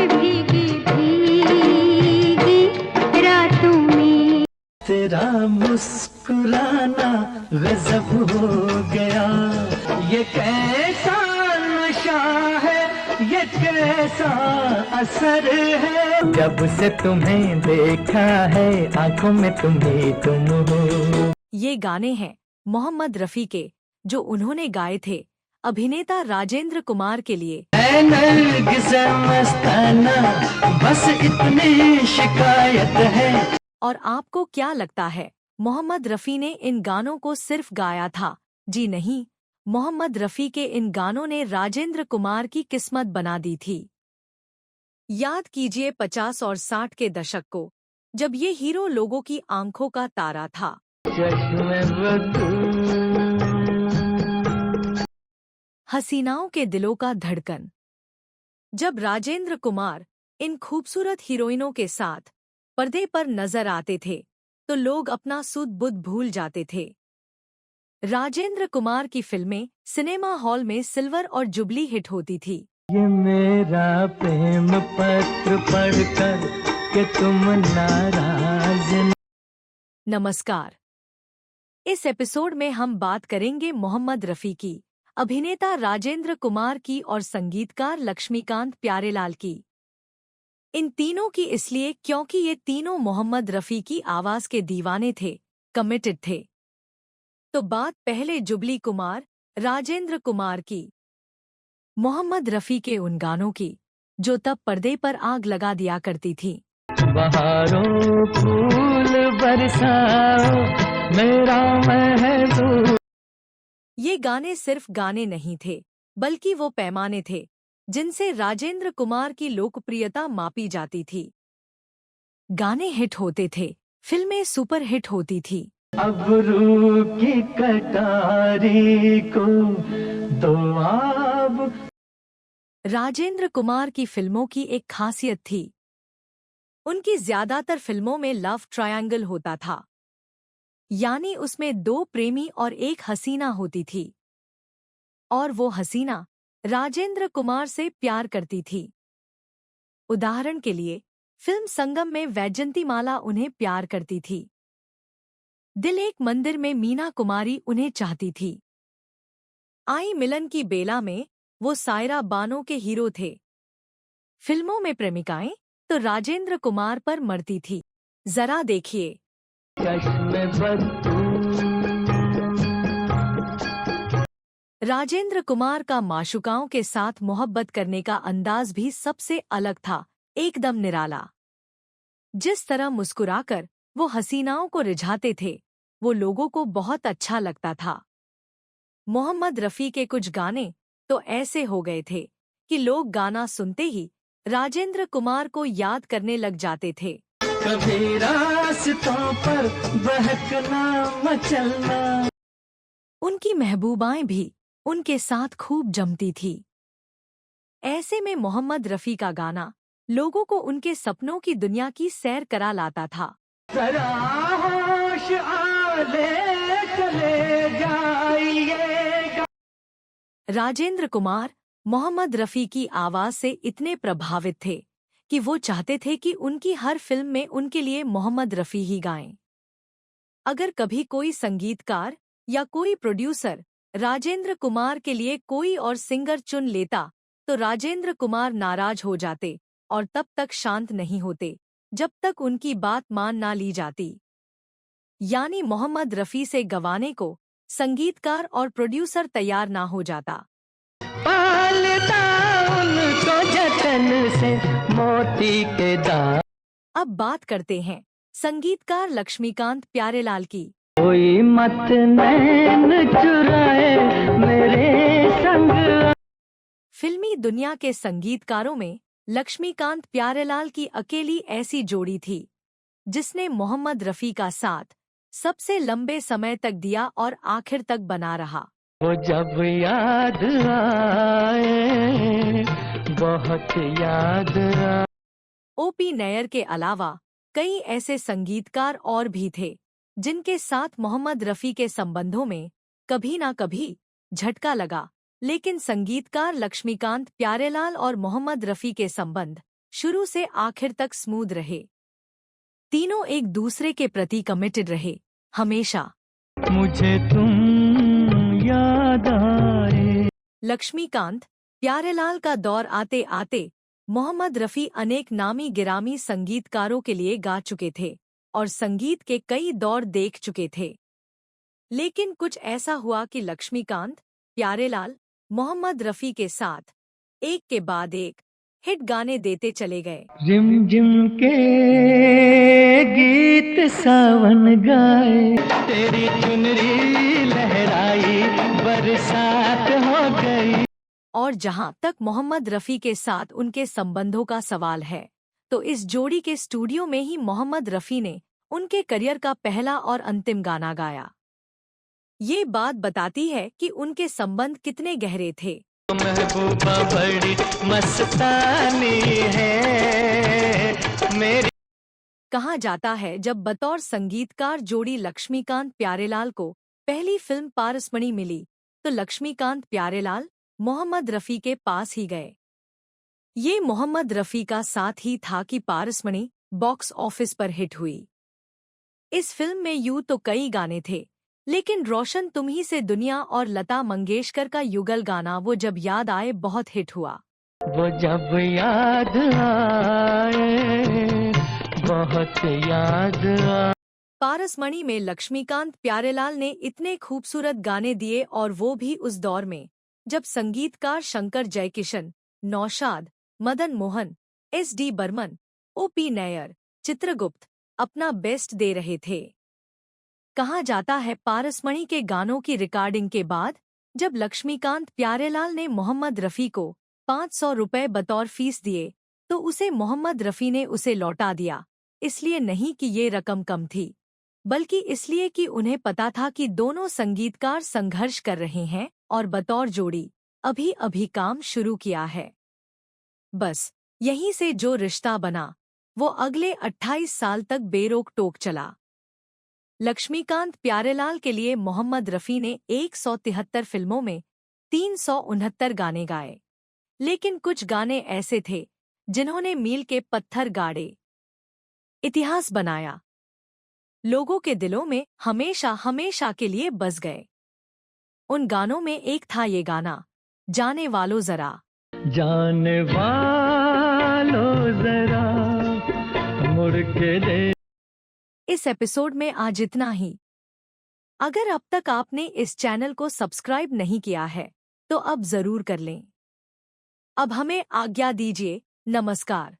भीगी भीगी रातों में। तेरा मुस्कुराना गजब हो गया, ये कैसा नशा है, ये कैसा असर है। जब से तुम्हें देखा है आंखों में तुम ही तुम हो। ये गाने हैं मोहम्मद रफ़ी के, जो उन्होंने गाए थे अभिनेता राजेंद्र कुमार के लिए। ऐ नरगिस मस्ताना, बस इतनी शिकायत है। और आपको क्या लगता है मोहम्मद रफ़ी ने इन गानों को सिर्फ गाया था? जी नहीं, मोहम्मद रफ़ी के इन गानों ने राजेंद्र कुमार की किस्मत बना दी थी। याद कीजिए 50 और 60 के दशक को, जब ये हीरो लोगों की आंखों का तारा था। हसीनाओं के दिलों का धड़कन। जब राजेंद्र कुमार इन खूबसूरत हीरोइनों के साथ पर्दे पर नजर आते थे तो लोग अपना सुध बुध भूल जाते थे। राजेंद्र कुमार की फिल्में सिनेमा हॉल में सिल्वर और जुबली हिट होती थी। ये मेरा प्रेम पत्र पढ़कर कि तुम नाराज। नमस्कार, इस एपिसोड में हम बात करेंगे मोहम्मद रफ़ी की, अभिनेता राजेंद्र कुमार की और संगीतकार लक्ष्मीकांत प्यारेलाल की। इन तीनों की इसलिए क्योंकि ये तीनों मोहम्मद रफ़ी की आवाज़ के दीवाने थे, कमिटेड थे। तो बात पहले जुबली कुमार, राजेंद्र कुमार की। मोहम्मद रफ़ी के उन गानों की जो तब पर्दे पर आग लगा दिया करती थी। बहारों फूल बरसाओ मेरा महबूब। ये गाने सिर्फ गाने नहीं थे, बल्कि वो पैमाने थे जिनसे राजेंद्र कुमार की लोकप्रियता मापी जाती थी। गाने हिट होते थे, फिल्में सुपर हिट होती थी। अबरू की कटारी को दो आब। राजेंद्र कुमार की फिल्मों की एक खासियत थी, उनकी ज्यादातर फिल्मों में लव ट्रायंगल होता था, यानी उसमें दो प्रेमी और एक हसीना होती थी, और वो हसीना राजेंद्र कुमार से प्यार करती थी। उदाहरण के लिए फिल्म संगम में वैजयंतीमाला उन्हें प्यार करती थी। दिल एक मंदिर में मीना कुमारी उन्हें चाहती थी। आई मिलन की बेला में वो सायरा बानो के हीरो थे। फिल्मों में प्रेमिकाएं तो राजेंद्र कुमार पर मरती थी। जरा देखिए। राजेंद्र कुमार का माशुकाओं के साथ मोहब्बत करने का अंदाज भी सबसे अलग था, एकदम निराला। जिस तरह मुस्कुराकर वो हसीनाओं को रिझाते थे, वो लोगों को बहुत अच्छा लगता था। मोहम्मद रफ़ी के कुछ गाने तो ऐसे हो गए थे कि लोग गाना सुनते ही राजेंद्र कुमार को याद करने लग जाते थे। कभी रास्तों पर बहकना मचलना। उनकी महबूबाएं भी उनके साथ खूब जमती थी। ऐसे में मोहम्मद रफ़ी का गाना लोगों को उनके सपनों की दुनिया की सैर करा लाता था। जरा होश आले चले जाइएगा। राजेंद्र कुमार मोहम्मद रफ़ी की आवाज़ से इतने प्रभावित थे कि वो चाहते थे कि उनकी हर फिल्म में उनके लिए मोहम्मद रफ़ी ही गाएं। अगर कभी कोई संगीतकार या कोई प्रोड्यूसर राजेंद्र कुमार के लिए कोई और सिंगर चुन लेता तो राजेंद्र कुमार नाराज हो जाते और तब तक शांत नहीं होते जब तक उनकी बात मान ना ली जाती। यानी मोहम्मद रफ़ी से गवाने को संगीतकार और प्रोड्यूसर तैयार ना हो जाता। पालता उनको जतन से मोती के दाग। अब बात करते हैं संगीतकार लक्ष्मीकांत प्यारेलाल की। कोई मत नैन चुराए मेरे संग। फिल्मी दुनिया के संगीतकारों में लक्ष्मीकांत प्यारेलाल की अकेली ऐसी जोड़ी थी जिसने मोहम्मद रफ़ी का साथ सबसे लंबे समय तक दिया और आखिर तक बना रहा। वो जब याद आए बहुत याद आए। ओपी नैयर के अलावा कई ऐसे संगीतकार और भी थे जिनके साथ मोहम्मद रफ़ी के संबंधों में कभी ना कभी झटका लगा, लेकिन संगीतकार लक्ष्मीकांत प्यारेलाल और मोहम्मद रफ़ी के संबंध शुरू से आखिर तक स्मूथ रहे। तीनों एक दूसरे के प्रति कमिटेड रहे, हमेशा। मुझे तुम याद आए। लक्ष्मीकांत प्यारेलाल का दौर आते आते मोहम्मद रफ़ी अनेक नामी गिरामी संगीतकारों के लिए गा चुके थे और संगीत के कई दौर देख चुके थे। लेकिन कुछ ऐसा हुआ कि लक्ष्मीकांत प्यारेलाल मोहम्मद रफ़ी के साथ एक के बाद एक हिट गाने देते चले गए। रिम झिम के गीत सावन गाए, तेरी चुनरी लहराई, बरसात हो गई। और जहां तक मोहम्मद रफ़ी के साथ उनके संबंधों का सवाल है, तो इस जोड़ी के स्टूडियो में ही मोहम्मद रफ़ी ने उनके करियर का पहला और अंतिम गाना गाया। ये बात बताती है कि उनके संबंध कितने गहरे थे। महबूबा बड़ी मस्तानी है मेरी। कहा जाता है जब बतौर संगीतकार जोड़ी लक्ष्मीकांत प्यारेलाल को पहली फिल्म पारसमणि मिली, तो लक्ष्मीकांत प्यारेलाल मोहम्मद रफ़ी के पास ही गए। ये मोहम्मद रफ़ी का साथ ही था कि पारसमणि बॉक्स ऑफिस पर हिट हुई। इस फिल्म में यूं तो कई गाने थे, लेकिन रोशन तुम ही से दुनिया और लता मंगेशकर का युगल गाना वो जब याद आए बहुत हिट हुआ। वो जब याद आए, बहुत याद आए। पारसमणि में लक्ष्मीकांत प्यारेलाल ने इतने खूबसूरत गाने दिए, और वो भी उस दौर में जब संगीतकार शंकर जयकिशन, नौशाद, मदन मोहन, S.D. बर्मन, O.P. नैयर, चित्रगुप्त अपना बेस्ट दे रहे थे। कहा जाता है पारसमणि के गानों की रिकॉर्डिंग के बाद जब लक्ष्मीकांत प्यारेलाल ने मोहम्मद रफ़ी को 500 रुपए बतौर फीस दिए, तो उसे मोहम्मद रफ़ी ने उसे लौटा दिया। इसलिए नहीं कि ये रकम कम थी, बल्कि इसलिए कि उन्हें पता था कि दोनों संगीतकार संघर्ष कर रहे हैं और बतौर जोड़ी अभी अभी काम शुरू किया है। बस यहीं से जो रिश्ता बना वो अगले 28 साल तक बेरोक टोक चला। लक्ष्मीकांत प्यारेलाल के लिए मोहम्मद रफ़ी ने 173 फिल्मों में 369 गाने गाए, लेकिन कुछ गाने ऐसे थे जिन्होंने मील के पत्थर गाड़े, इतिहास बनाया, लोगों के दिलों में हमेशा हमेशा के लिए बस गए। उन गानों में एक था ये गाना, जाने वालों जरा। जाने वालों जरा मुड़ के दे। इस एपिसोड में आज इतना ही। अगर अब तक आपने इस चैनल को सब्सक्राइब नहीं किया है, तो अब जरूर कर लें। अब हमें आज्ञा दीजिए। नमस्कार।